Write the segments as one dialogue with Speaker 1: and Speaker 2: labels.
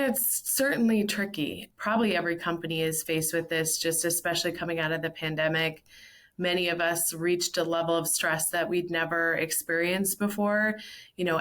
Speaker 1: It's certainly tricky. Probably every company is faced with this, just especially coming out of the pandemic. Many of us reached a level of stress that we'd never experienced before,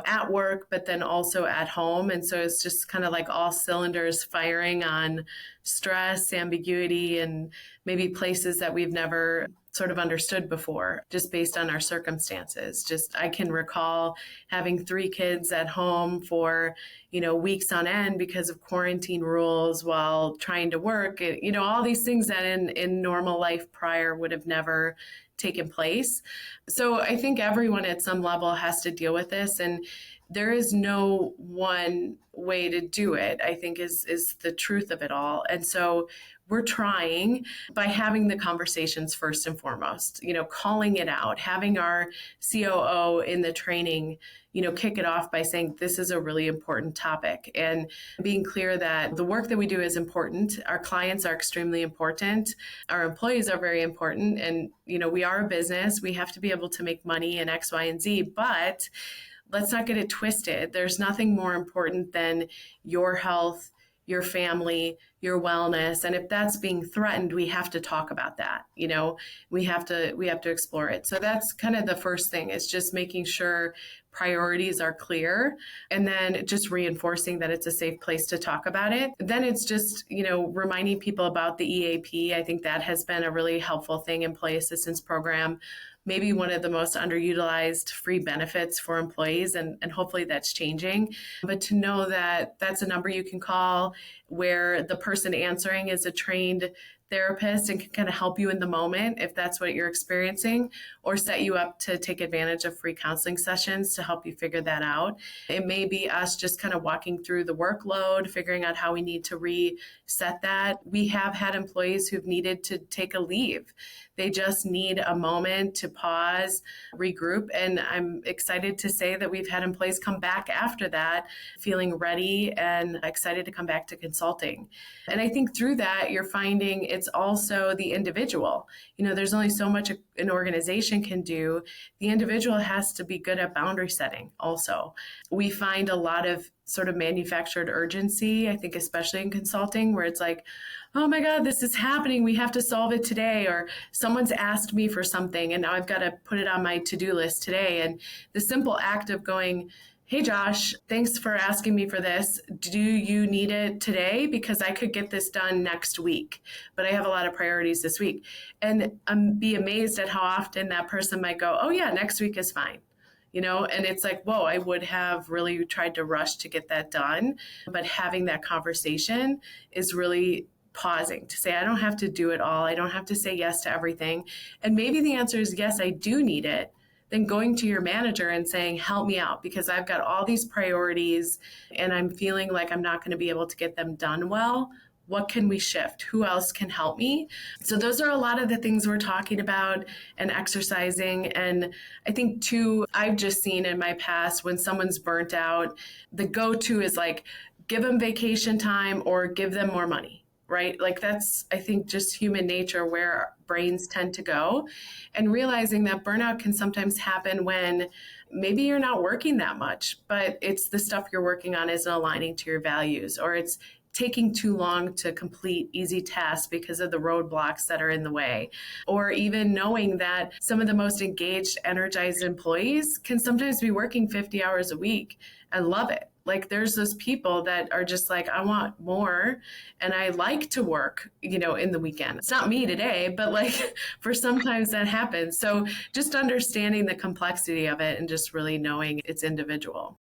Speaker 1: at work, but then also at home. And so it's just kind of like all cylinders firing on stress, ambiguity, and maybe places that we've never sort of understood before, just based on our circumstances. Just I can recall having 3 kids at home for, weeks on end because of quarantine rules while trying to work, all these things that in normal life prior would have never taken place. So I think everyone at some level has to deal with this. And there is no one way to do it, I think is the truth of it all. And so we're trying by having the conversations first and foremost, calling it out, having our COO in the training, kick it off by saying, this is a really important topic, and being clear that the work that we do is important. Our clients are extremely important. Our employees are very important. And, we are a business. We have to be able to make money in X, Y, and Z, but let's not get it twisted. There's nothing more important than your health, your family, your wellness. And if that's being threatened, we have to talk about that. We have to explore it. So that's kind of the first thing, is just making sure priorities are clear, and then just reinforcing that it's a safe place to talk about it. Then it's just, reminding people about the EAP. I think that has been a really helpful thing, employee assistance program, maybe one of the most underutilized free benefits for employees, and hopefully that's changing. But to know that that's a number you can call, where the person answering is a trained therapist and can kind of help you in the moment if that's what you're experiencing, or set you up to take advantage of free counseling sessions to help you figure that out. It may be us just kind of walking through the workload, figuring out how we need to reset that. We have had employees who've needed to take a leave. They just need a moment to pause, regroup. And I'm excited to say that we've had employees come back after that feeling ready and excited to come back to consulting. And I think through that, you're finding it's also the individual. There's only so much an organization can do. The individual has to be good at boundary setting also. We find a lot of sort of manufactured urgency, I think, especially in consulting, where it's like, oh my God, this is happening. We have to solve it today. Or someone's asked me for something and now I've got to put it on my to-do list today. And the simple act of going, hey, Josh, thanks for asking me for this. Do you need it today? Because I could get this done next week, but I have a lot of priorities this week. And be amazed at how often that person might go, oh yeah, next week is fine. And it's like, whoa, I would have really tried to rush to get that done. But having that conversation is really pausing to say, I don't have to do it all. I don't have to say yes to everything. And maybe the answer is, yes, I do need it. Then going to your manager and saying, help me out, because I've got all these priorities and I'm feeling like I'm not going to be able to get them done well. What can we shift? Who else can help me? So those are a lot of the things we're talking about and exercising. And I think too, I've just seen in my past, when someone's burnt out, the go-to is like, give them vacation time or give them more money. Right? Like that's, I think, just human nature, where our brains tend to go, and realizing that burnout can sometimes happen when maybe you're not working that much, but it's the stuff you're working on isn't aligning to your values, or it's taking too long to complete easy tasks because of the roadblocks that are in the way, or even knowing that some of the most engaged, energized employees can sometimes be working 50 hours a week and love it. Like there's those people that are just like, I want more and I like to work, in the weekend. It's not me today, but like for sometimes that happens. So just understanding the complexity of it and just really knowing it's individual.